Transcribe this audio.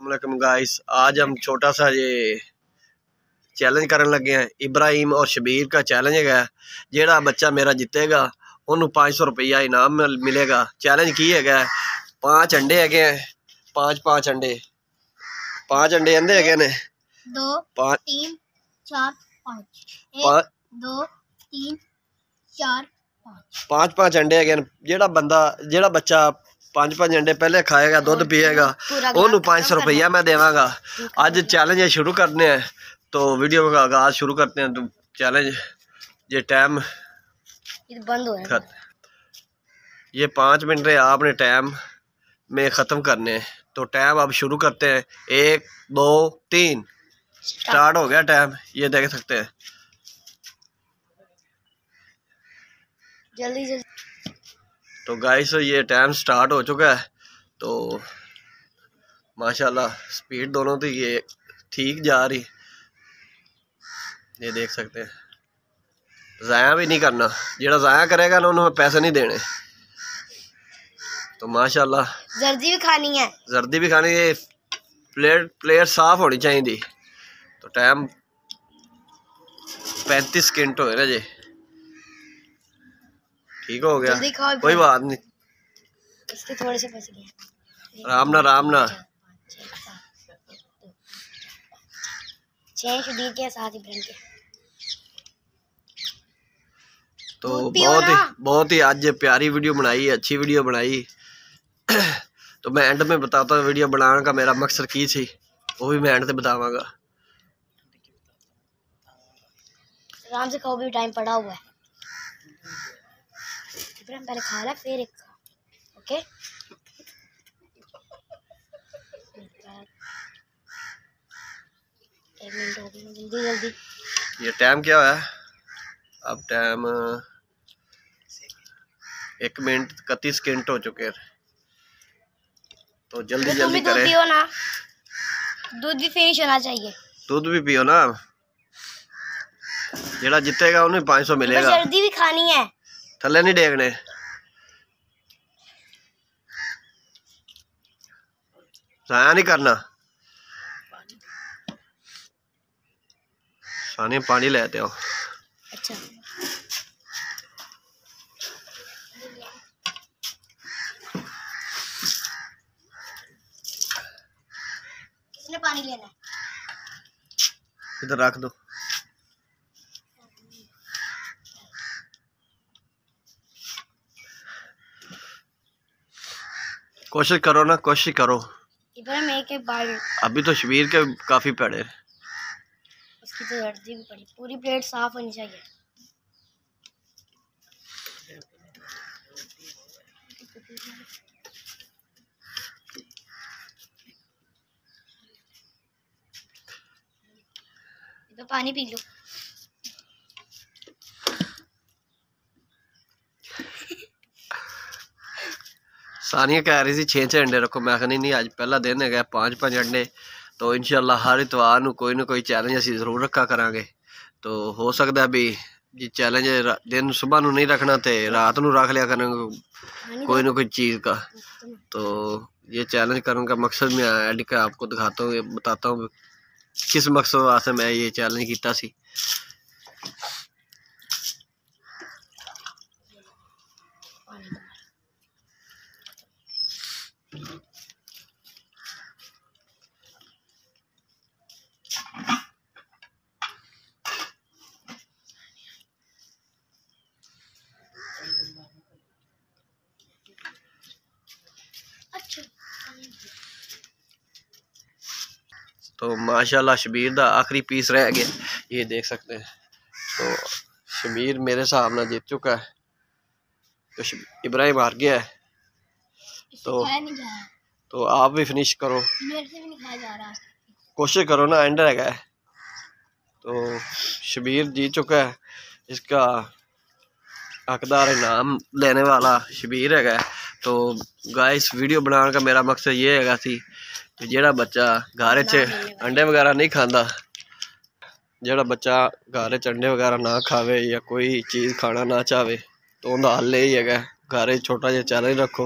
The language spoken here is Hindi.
अस्सलामुअलैकुम गाइस, आज हम छोटा सा ये चैलेंज करने लगे हैं। इब्राहिम और शबीर का चैलेंज है। जेड़ा बच्चा मेरा जीतेगा उन्होंने 500 रुपया इनाम मिलेगा। चैलेंज की है 5 अंडे है, 5 अंडे, 5 अंडे अंदे है ने 2 3 4 5 1 2 3 4 5 5 अंडे है। जेड़ा बच्चा 5 अंडे पहले खाएगा, दूध पिएगा, उन्होंने 500 रुपया मैं देवांगा। आज चैलेंज शुरू करने हैं, तो वीडियो का आगाज शुरू करते हैं। तो चैलेंज ये टाइम बंद हो रहा है, ये 5 मिनट आपने टाइम में ख़त्म करने हैं। तो टाइम अब शुरू करते हैं। 1 2 3 स्टार्ट हो गया टाइम, ये देख सकते हैं। जल्दी जल्दी। तो गाइस ये टाइम स्टार्ट हो चुका है। तो माशाल्लाह स्पीड दोनों की ये ठीक जा रही, ये देख सकते हैं। ज़ाया भी नहीं करना, जेड़ा ज़ाया करेगा ना उन्होंने पैसे नहीं देने। तो माशाल्लाह जर्दी भी खानी है, जर्दी भी खानी है, प्लेट साफ होनी चाहिए। तो टाइम 35 सेकंड हो गए जी, ठीक हो गया, कोई बात नहीं। इसके थोड़े से बच गए, आराम ना 6 शदीद के साथ इब्राहिम के। तो बहुत ही आज प्यारी वीडियो बनाई, अच्छी वीडियो बनाई। तो मैं एंड में बताता हूँ वीडियो बनाने का मेरा मकसद की थी, वो भी मैं एंड से बतावांगा। आराम से खाओ, भी टाइम पड़ा हुआ है। इब्राहिम पहले खा ले फिर एक खा, ओके। एक मिनट हो गया, जल्दी जल्दी। ये टाइम क्या है अब? टाइम 1 मिनट 31 सेकंड हो चुके हैं। तो जल्दी जल्दी करें। पियो ना, दूध भी फिनिश होना चाहिए। दूध भी पियो ना, जेड़ा जीतेगा उन्हें 500 मिलेगा। जल्दी भी खानी है, थल्ले नहीं डेगने। ज़ाया नहीं करना। सानी पानी लेते हो। अच्छा किसने पानी लेना है? इधर रख दो। कोशिश करो ना, कोशिश करो। इब्राहिम एक बार अभी तो शबीर के काफी पड़े, उसकी तो जर्दी भी पड़ी। पूरी प्लेट साफ होनी चाहिए। तो पानी पी लो। सानिया कह रही थी 6 अंडे रखो, मैं कहनी नहीं, आज पहला दिन है 5 अंडे। तो इंशाल्लाह हर इतवार को कोई ना कोई चैलेंज असी जरूर रखा करांगे। तो हो सकता है भी जी चैलेंज दिन सुबह नू नहीं रखना, तो रात नू रख लिया करेंगे कोई ना कोई चीज़ का। तो ये चैलेंज करने का मकसद मैं ऐड कर आपको दिखाता हूँ, बताता हूँ किस मकसद वास्ते मैं ये चैलेंज किया सी। तो माशाल्लाह शबीर दा आखिरी पीस रह गया, ये देख सकते हैं। तो शबीर मेरे हिसाब नाल जीत चुका है, तो इब्राहिम हार गया है। तो आप भी फिनिश करो, मेरे से भी नहीं खाया जा रहा, कोशिश करो ना, एंड है। तो शबीर जीत चुका है, इसका हकदार इनाम लेने वाला शबीर है। तो गाइस वीडियो बनाने का मेरा मकसद ये है सी कि जेड़ा बच्चा घर च अंडे वगैरह नहीं खाता, जेड़ा बच्चा घर च अंडे वगैरह ना खावे या कोई चीज़ खाना ना चाहे, तो उनका हल यही है घर छोटा जिहा चैलेंज रखो।